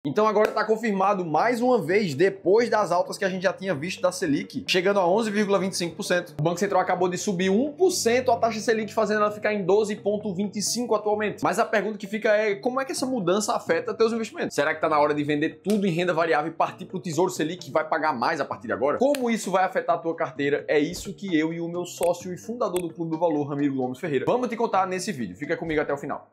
Então agora está confirmado mais uma vez, depois das altas que a gente já tinha visto da Selic, chegando a 11,25%. O Banco Central acabou de subir 1% a taxa Selic, fazendo ela ficar em 12,25% atualmente. Mas a pergunta que fica é, como é que essa mudança afeta teus investimentos? Será que está na hora de vender tudo em renda variável e partir para o Tesouro Selic, que vai pagar mais a partir de agora? Como isso vai afetar a tua carteira? É isso que eu e o meu sócio e fundador do Clube do Valor, Ramiro Gomes Ferreira, vamos te contar nesse vídeo. Fica comigo até o final.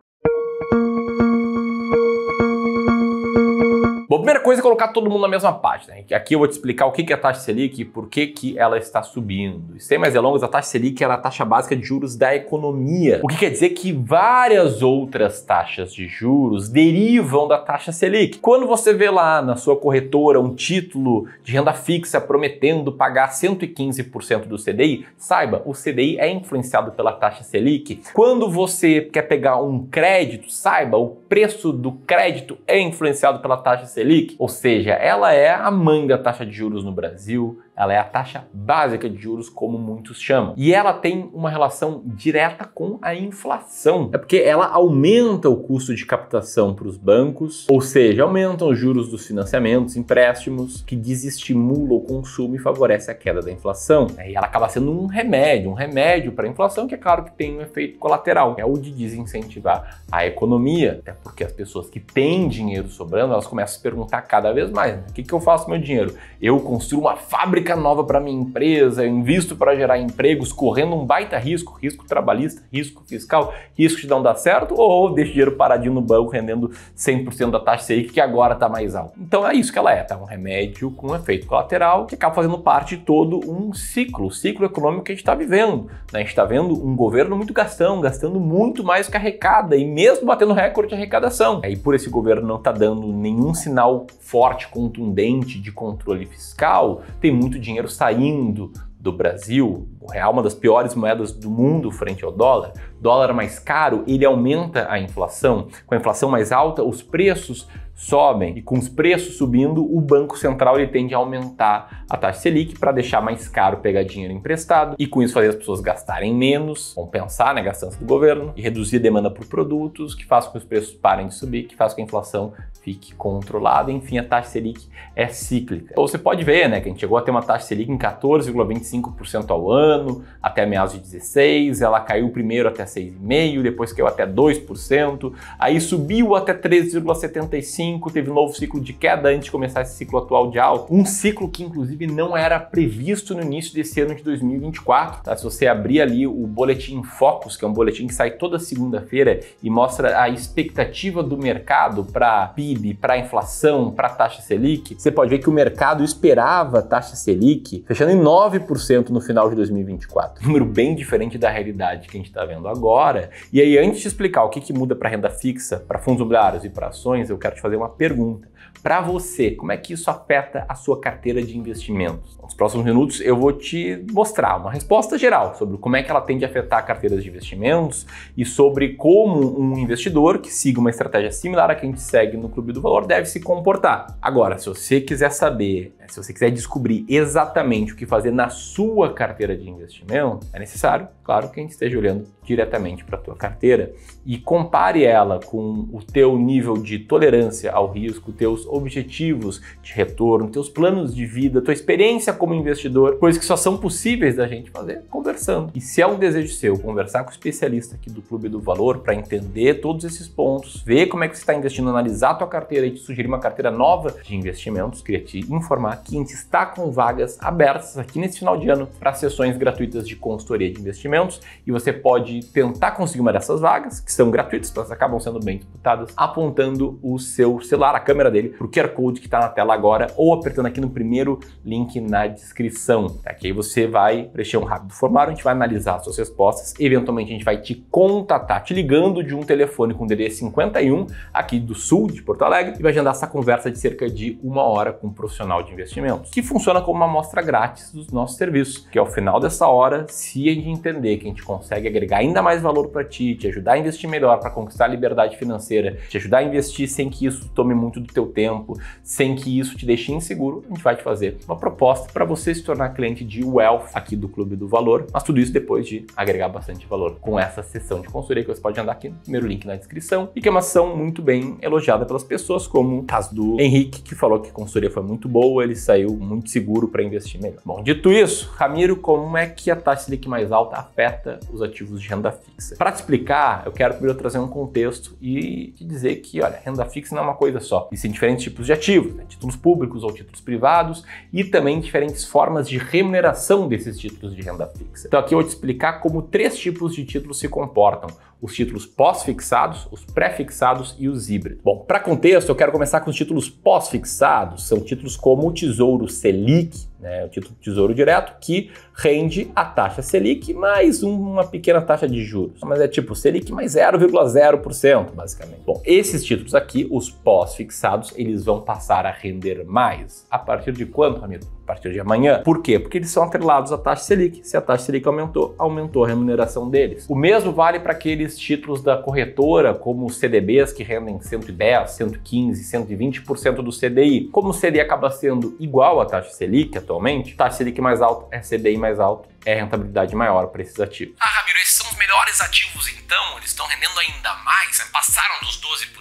Bom, primeira coisa é colocar todo mundo na mesma página. Aqui eu vou te explicar o que é a taxa Selic e por que ela está subindo. E sem mais delongas, a taxa Selic é a taxa básica de juros da economia. O que quer dizer que várias outras taxas de juros derivam da taxa Selic. Quando você vê lá na sua corretora um título de renda fixa prometendo pagar 115% do CDI, saiba, o CDI é influenciado pela taxa Selic. Quando você quer pegar um crédito, saiba, o preço do crédito é influenciado pela taxa Selic, ou seja, ela é a mãe da taxa de juros no Brasil, ela é a taxa básica de juros, como muitos chamam. E ela tem uma relação direta com a inflação. É porque ela aumenta o custo de captação para os bancos, ou seja, aumentam os juros dos financiamentos, empréstimos, que desestimula o consumo e favorece a queda da inflação. E ela acaba sendo um remédio para a inflação, que é claro que tem um efeito colateral, que é o de desincentivar a economia. Até porque as pessoas que têm dinheiro sobrando, elas começam a se perguntar cada vez mais, né? O que eu faço com meu dinheiro? Eu construo uma fábrica nova para minha empresa, eu invisto para gerar empregos, correndo um baita risco trabalhista, risco fiscal, risco de não dar certo, ou deixo dinheiro paradinho no banco rendendo 100% da taxa Selic, que agora está mais alta. Então é isso que ela é, tá? Um remédio com efeito colateral que acaba fazendo parte de todo um ciclo econômico que a gente está vivendo. Né? A gente está vendo um governo muito gastando muito mais que arrecada e mesmo batendo recorde de arrecadação. E por esse governo não está dando nenhum sinal forte, contundente de controle fiscal, tem muito dinheiro saindo do Brasil. O real é uma das piores moedas do mundo frente ao dólar. Dólar mais caro, ele aumenta a inflação. Com a inflação mais alta, os preços sobem. E com os preços subindo, o Banco Central ele tende a aumentar a taxa Selic para deixar mais caro pegar dinheiro emprestado e com isso fazer as pessoas gastarem menos, compensar, né, a gastança do governo e reduzir a demanda por produtos, que faz com que os preços parem de subir, que faz com que a inflação fique controlada. Enfim, a taxa Selic é cíclica. Então você pode ver, né, que a gente chegou a ter uma taxa Selic em 14,25% ao ano, até meados de 16, ela caiu primeiro até 6,5%, depois caiu até 2%, aí subiu até 13,75%, teve um novo ciclo de queda antes de começar esse ciclo atual de alta. Um ciclo que, inclusive, não era previsto no início desse ano de 2024. Tá? Se você abrir ali o Boletim Focus, que é um boletim que sai toda segunda-feira e mostra a expectativa do mercado para PIB, para inflação, para taxa Selic, você pode ver que o mercado esperava a taxa Selic fechando em 9% no final de 2024. Um número bem diferente da realidade que a gente está vendo agora. E aí, antes de explicar o que muda para renda fixa, para fundos imobiliários e para ações, eu quero te fazer uma pergunta. Para você, como é que isso afeta a sua carteira de investimentos? Nos próximos minutos eu vou te mostrar uma resposta geral sobre como é que ela tende a afetar carteiras de investimentos e sobre como um investidor que siga uma estratégia similar à que a gente segue no Clube do Valor deve se comportar. Agora, se você quiser saber, se você quiser descobrir exatamente o que fazer na sua carteira de investimento, é necessário, claro, que a gente esteja olhando diretamente para a tua carteira e compare ela com o teu nível de tolerância ao risco, teus objetivos de retorno, teus planos de vida, tua experiência como investidor, coisas que só são possíveis da gente fazer conversando. E se é um desejo seu conversar com o especialista aqui do Clube do Valor para entender todos esses pontos, ver como é que você está investindo, analisar a tua carteira e te sugerir uma carteira nova de investimentos, queria te informar que a gente está com vagas abertas aqui nesse final de ano para sessões gratuitas de consultoria de investimentos e você pode tentar conseguir uma dessas vagas, que são gratuitas, elas acabam sendo bem disputadas, apontando o seu celular, a câmera dele, para o QR Code que está na tela agora ou apertando aqui no primeiro link na descrição. Tá? Que aí você vai preencher um rápido formulário, a gente vai analisar as suas respostas, eventualmente a gente vai te contatar, te ligando de um telefone com DDD 51 aqui do sul de Porto Alegre e vai agendar essa conversa de cerca de 1 hora com um profissional de investimentos, que funciona como uma amostra grátis dos nossos serviços, que ao final dessa hora, se a gente entender que a gente consegue agregar ainda mais valor para ti, te ajudar a investir melhor, para conquistar a liberdade financeira, te ajudar a investir sem que isso tome muito do teu tempo, sem que isso te deixe inseguro, a gente vai te fazer uma proposta para você se tornar cliente de Wealth aqui do Clube do Valor, mas tudo isso depois de agregar bastante valor com essa sessão de consultoria que você pode andar aqui no primeiro link na descrição e que é uma ação muito bem elogiada pelas pessoas, como o caso do Henrique, que falou que a consultoria foi muito boa, ele saiu muito seguro para investir melhor. Bom, dito isso, Ramiro, como é que a taxa Selic mais alta afeta os ativos de renda fixa? Para te explicar, eu quero primeiro trazer um contexto e te dizer que, olha, renda fixa não é uma coisa só. Existem diferentes tipos de ativos, né? Títulos públicos ou títulos privados e também diferentes formas de remuneração desses títulos de renda fixa. Então aqui eu vou te explicar como 3 tipos de títulos se comportam. Os títulos pós-fixados, os pré-fixados e os híbridos. Bom, para contexto, eu quero começar com os títulos pós-fixados. São títulos como o Tesouro Selic, né, o título de Tesouro Direto, que rende a taxa Selic mais uma pequena taxa de juros. Mas é tipo Selic mais 0,0%, basicamente. Bom, esses títulos aqui, os pós-fixados, eles vão passar a render mais. A partir de quando, Ramiro? A partir de amanhã. Por quê? Porque eles são atrelados à taxa Selic. Se a taxa Selic aumentou, aumentou a remuneração deles. O mesmo vale para aqueles títulos da corretora, como os CDBs, que rendem 110, 115, 120% do CDI. Como o CDI acaba sendo igual à taxa Selic atualmente, taxa Selic mais alta é CDI mais alto, é rentabilidade maior para esses ativos. Ah, Ramiro, esses são os melhores ativos então? Eles estão rendendo ainda mais? Passaram dos 12%?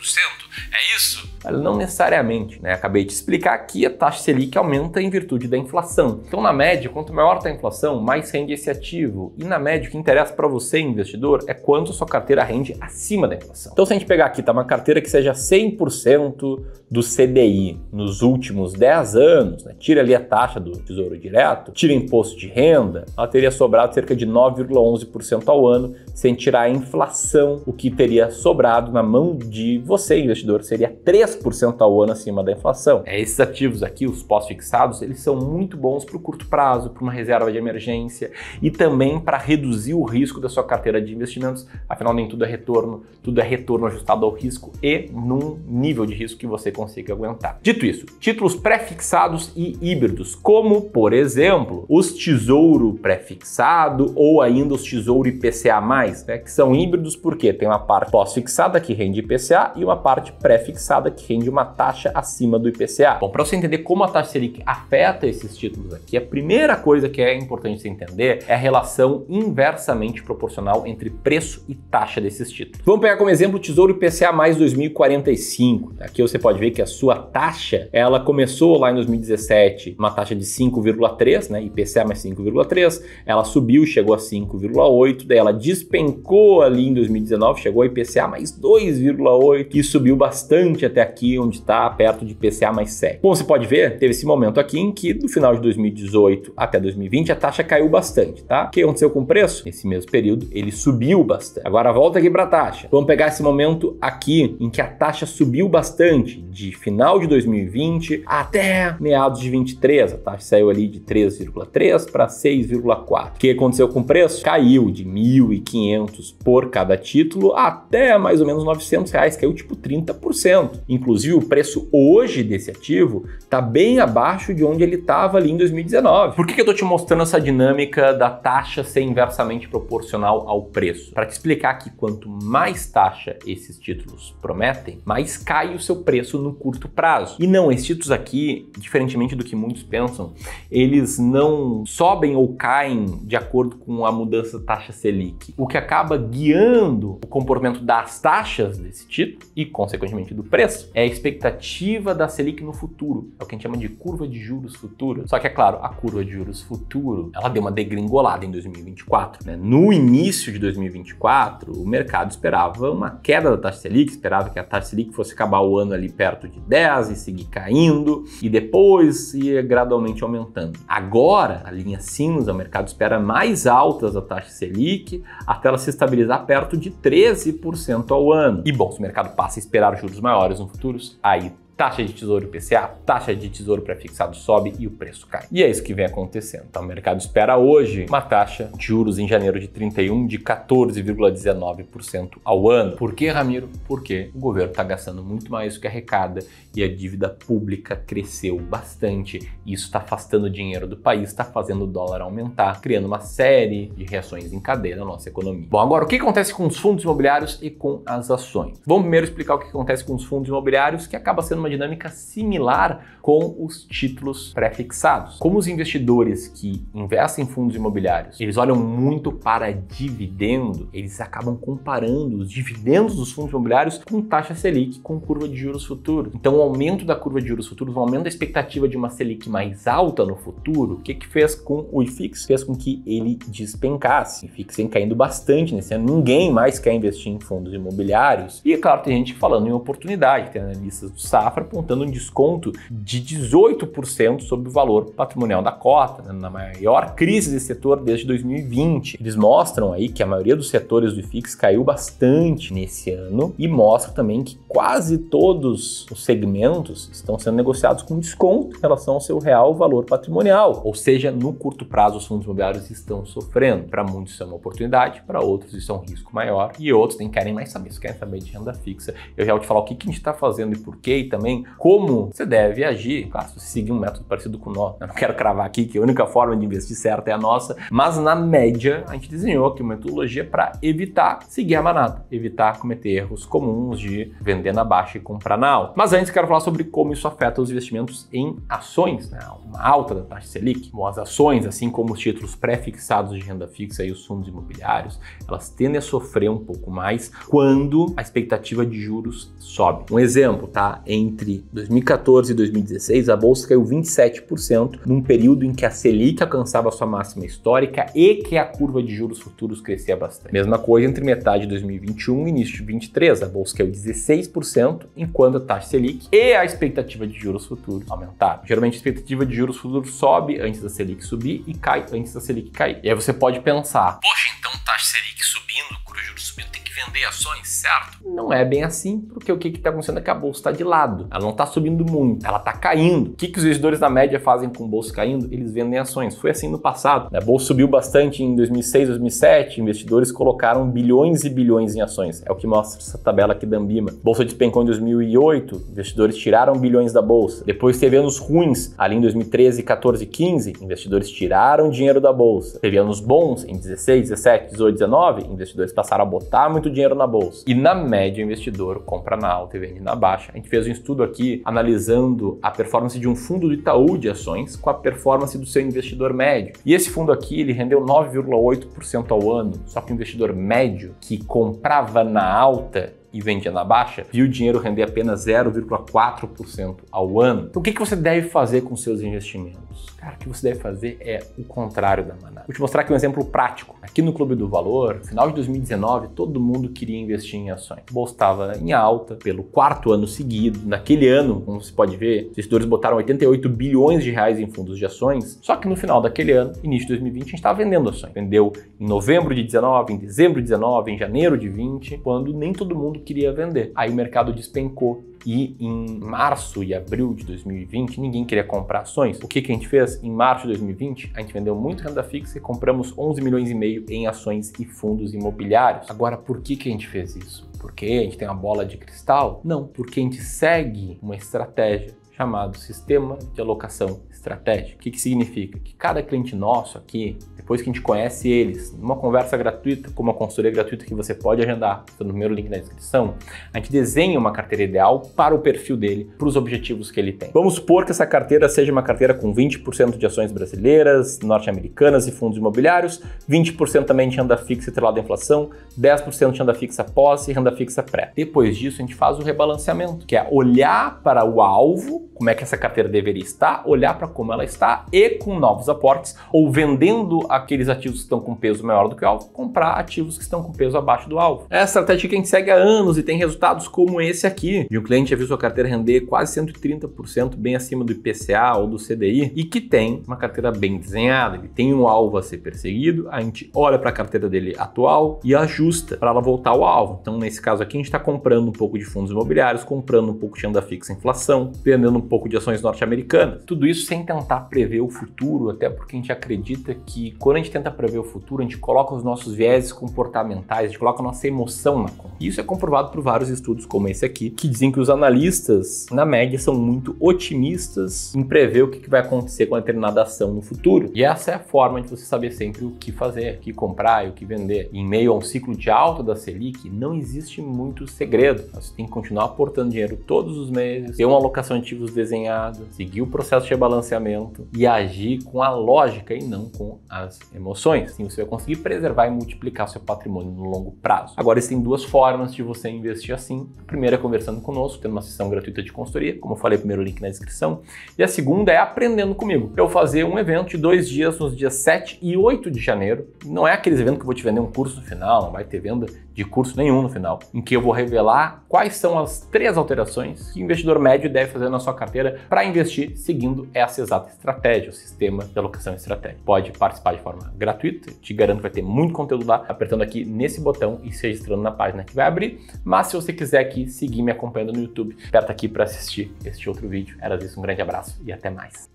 É isso? Não necessariamente, né? Acabei de explicar que a taxa Selic aumenta em virtude da inflação. Então, na média, quanto maior está a inflação, mais rende esse ativo. E na média, o que interessa para você, investidor, é quanto sua carteira rende acima da inflação. Então, se a gente pegar aqui, tá uma carteira que seja 100% do CDI nos últimos 10 anos, né? Tira ali a taxa do Tesouro Direto, tira imposto de renda, ela teria sobrado cerca de 9,11% ao ano, sem tirar a inflação, o que teria sobrado na mão de você, investidor, seria 3% ao ano acima da inflação. Esses ativos aqui, os pós-fixados, eles são muito bons para o curto prazo, para uma reserva de emergência e também para reduzir o risco da sua carteira de investimentos. Afinal, nem tudo é retorno ajustado ao risco e num nível de risco que você consiga aguentar. Dito isso, títulos pré-fixados e híbridos, como, por exemplo, os Tesouro Pré-Fixado ou ainda os Tesouro IPCA+, né, que são híbridos porque tem uma parte pós-fixada que rende IPCA e uma parte pré-fixada que rende uma taxa acima do IPCA. Bom, para você entender como a taxa Selic afeta esses títulos aqui, a primeira coisa que é importante você entender é a relação inversamente proporcional entre preço e taxa desses títulos. Vamos pegar como exemplo o Tesouro IPCA mais 2045. Aqui você pode ver que a sua taxa, ela começou lá em 2017, uma taxa de 5,3, né, IPCA mais 5,3, ela subiu, chegou a 5,8, daí ela despencou ali em 2019, chegou a IPCA mais 2,8 e subiu bastante até aqui, onde está perto de IPCA mais 7. Como você pode ver, teve esse momento aqui em que do final de 2018 até 2020 a taxa caiu bastante, tá? O que aconteceu com o preço? Nesse mesmo período ele subiu bastante. Agora volta aqui para a taxa. Vamos pegar esse momento aqui em que a taxa subiu bastante, de final de 2020 até meados de 23. A taxa saiu ali de 3,3 para 6,4. O que aconteceu com o preço? Caiu de 1.500 por cada título até mais ou menos R$900, caiu tipo 30%. Inclusive o preço hoje desse ativo está bem abaixo de onde ele estava ali em 2019. Por que eu estou te mostrando essa dinâmica da taxa ser inversamente proporcional ao preço? Para te explicar que quanto mais taxa esses títulos prometem, mais cai o seu preço no curto prazo. E não, esses títulos aqui, diferentemente do que muitos pensam, eles não sobem ou caem de acordo com a mudança da taxa Selic. O que acaba guiando o comportamento das taxas desse título e, consequentemente, do preço é a expectativa da Selic no futuro. É o que a gente chama de curva de juros futuro. Só que, é claro, a curva de juros futuro, ela deu uma degringolada em 2024. Né? No início de 2024, o mercado esperava uma queda da taxa Selic, esperava que a taxa Selic fosse acabar o ano ali perto de 10 e seguir caindo, e depois ia gradualmente aumentando. Agora, a linha cinza, o mercado espera mais altas da taxa Selic até ela se estabilizar perto de 13% ao ano. E bom, se o mercado passa a esperar juros maiores no futuro, aí taxa de tesouro IPCA, taxa de tesouro pré-fixado sobe e o preço cai. E é isso que vem acontecendo. Então o mercado espera hoje uma taxa de juros em janeiro de 31 de 14,19% ao ano. Por que, Ramiro? Porque o governo está gastando muito mais do que arrecada e a dívida pública cresceu bastante. E isso está afastando o dinheiro do país, está fazendo o dólar aumentar, criando uma série de reações em cadeia na nossa economia. Bom, agora o que acontece com os fundos imobiliários e com as ações? Vamos primeiro explicar o que acontece com os fundos imobiliários, que acaba sendo uma dinâmica similar com os títulos pré-fixados. Como os investidores que investem em fundos imobiliários, eles olham muito para dividendo, eles acabam comparando os dividendos dos fundos imobiliários com taxa Selic, com curva de juros futuros. Então o aumento da curva de juros futuros, o aumento da expectativa de uma Selic mais alta no futuro, o que fez com o IFIX? Fez com que ele despencasse. O IFIX vem caindo bastante nesse ano, ninguém mais quer investir em fundos imobiliários. E é claro, tem gente falando em oportunidade, tem analistas do Safra apontando um desconto de 18% sobre o valor patrimonial da cota, né, na maior crise desse setor desde 2020. Eles mostram aí que a maioria dos setores do IFIX caiu bastante nesse ano e mostram também que quase todos os segmentos estão sendo negociados com desconto em relação ao seu real valor patrimonial. Ou seja, no curto prazo os fundos imobiliários estão sofrendo. Para muitos isso é uma oportunidade, para outros isso é um risco maior e outros nem querem mais saber, querem saber de renda fixa. Eu já vou te falar o que a gente está fazendo e por quê, e também como você deve agir. Claro, se você seguir um método parecido com o nosso, eu não quero cravar aqui que a única forma de investir certa é a nossa, mas na média a gente desenhou aqui uma metodologia para evitar seguir a manada, evitar cometer erros comuns de vender na baixa e comprar na alta. Mas antes quero falar sobre como isso afeta os investimentos em ações, né? Uma alta da taxa Selic. Bom, as ações, assim como os títulos pré-fixados de renda fixa e os fundos imobiliários, elas tendem a sofrer um pouco mais quando a expectativa de juros sobe. Um exemplo, tá? Entre 2014 e 2016, a bolsa caiu 27% num período em que a Selic alcançava sua máxima histórica e que a curva de juros futuros crescia bastante. Mesma coisa entre metade de 2021 e início de 2023, a bolsa caiu 16%, enquanto a taxa Selic e a expectativa de juros futuros aumentaram. Geralmente a expectativa de juros futuros sobe antes da Selic subir e cai antes da Selic cair. E aí você pode pensar, poxa, então taxa Selic subindo, curva de juros subindo, tem que vender ações, certo? não é bem assim, porque o que está acontecendo é que a bolsa está de lado. Ela não está subindo muito, ela está caindo. O que os investidores na média fazem com o bolsa caindo? Eles vendem ações. Foi assim no passado. A bolsa subiu bastante em 2006, 2007, investidores colocaram bilhões e bilhões em ações. É o que mostra essa tabela aqui da Ambima. A bolsa despencou em 2008, investidores tiraram bilhões da bolsa. Depois teve anos ruins, ali em 2013, 14, 15, investidores tiraram dinheiro da bolsa. Teve anos bons em 16, 17, 18, 19, investidores passaram a botar muito dinheiro na bolsa. E na média, o investidor compra na alta e vende na baixa. A gente fez um estudo aqui analisando a performance de um fundo do Itaú de ações com a performance do seu investidor médio. E esse fundo aqui, ele rendeu 9,8% ao ano, só que o investidor médio que comprava na alta e vendia na baixa, viu o dinheiro render apenas 0,4% ao ano. Então o que você deve fazer com seus investimentos? Cara, o que você deve fazer é o contrário da manada. Vou te mostrar aqui um exemplo prático. Aqui no Clube do Valor, no final de 2019, todo mundo queria investir em ações. A bolsa estava em alta pelo quarto ano seguido. Naquele ano, como você pode ver, os investidores botaram 88 bilhões de reais em fundos de ações, só que no final daquele ano, início de 2020, a gente estava vendendo ações. Vendeu em novembro de 19, em dezembro de 19, em janeiro de 20, quando nem todo mundo queria vender. Aí o mercado despencou e em março e abril de 2020 ninguém queria comprar ações. O que a gente fez? Em março de 2020 a gente vendeu muito renda fixa e compramos 11 milhões e meio em ações e fundos imobiliários. Agora, por que a gente fez isso? Porque a gente tem uma bola de cristal? Não, porque a gente segue uma estratégia chamado Sistema de Alocação Estratégica. O que significa? Que cada cliente nosso aqui, depois que a gente conhece eles, numa conversa gratuita, com uma consultoria gratuita que você pode agendar, está no primeiro link na descrição, a gente desenha uma carteira ideal para o perfil dele, para os objetivos que ele tem. Vamos supor que essa carteira seja uma carteira com 20% de ações brasileiras, norte-americanas e fundos imobiliários, 20% também de renda fixa atrelada à inflação, 10% de renda fixa pós e renda fixa pré. Depois disso, a gente faz o rebalanceamento, que é olhar para o alvo como é que essa carteira deveria estar, olhar para como ela está e com novos aportes, ou vendendo aqueles ativos que estão com peso maior do que o alvo, comprar ativos que estão com peso abaixo do alvo. É a estratégia que a gente segue há anos e tem resultados como esse aqui, de um cliente já viu sua carteira render quase 130%, bem acima do IPCA ou do CDI, e que tem uma carteira bem desenhada, ele tem um alvo a ser perseguido, a gente olha para a carteira dele atual e ajusta para ela voltar ao alvo. Então, nesse caso aqui, a gente está comprando um pouco de fundos imobiliários, comprando um pouco de renda fixa inflação, vendendo um pouco de ações norte-americanas. Tudo isso sem tentar prever o futuro, até porque a gente acredita que quando a gente tenta prever o futuro, a gente coloca os nossos vieses comportamentais, a gente coloca a nossa emoção na conta. E isso é comprovado por vários estudos como esse aqui, que dizem que os analistas, na média, são muito otimistas em prever o que vai acontecer com a determinada ação no futuro. E essa é a forma de você saber sempre o que fazer, o que comprar e o que vender. Em meio a um ciclo de alta da Selic, não existe muito segredo. Você tem que continuar aportando dinheiro todos os meses, ter uma alocação de ativos desenhada, seguir o processo de rebalanceamento e agir com a lógica e não com as emoções. Assim você vai conseguir preservar e multiplicar seu patrimônio no longo prazo. Agora, existem duas formas de você investir assim. A primeira é conversando conosco, tendo uma sessão gratuita de consultoria, como eu falei, primeiro link na descrição. E a segunda é aprendendo comigo. Eu vou fazer um evento de 2 dias, nos dias 7 e 8 de janeiro. Não é aqueles eventos que eu vou te vender um curso no final, não vai ter venda de curso nenhum no final, em que eu vou revelar quais são as 3 alterações que o investidor médio deve fazer na sua carteira para investir seguindo essa exata estratégia, o sistema de alocação estratégica. Pode participar de forma gratuita, te garanto que vai ter muito conteúdo lá, apertando aqui nesse botão e se registrando na página que vai abrir. Mas se você quiser aqui seguir me acompanhando no YouTube, aperta aqui para assistir este outro vídeo. Era isso, um grande abraço e até mais.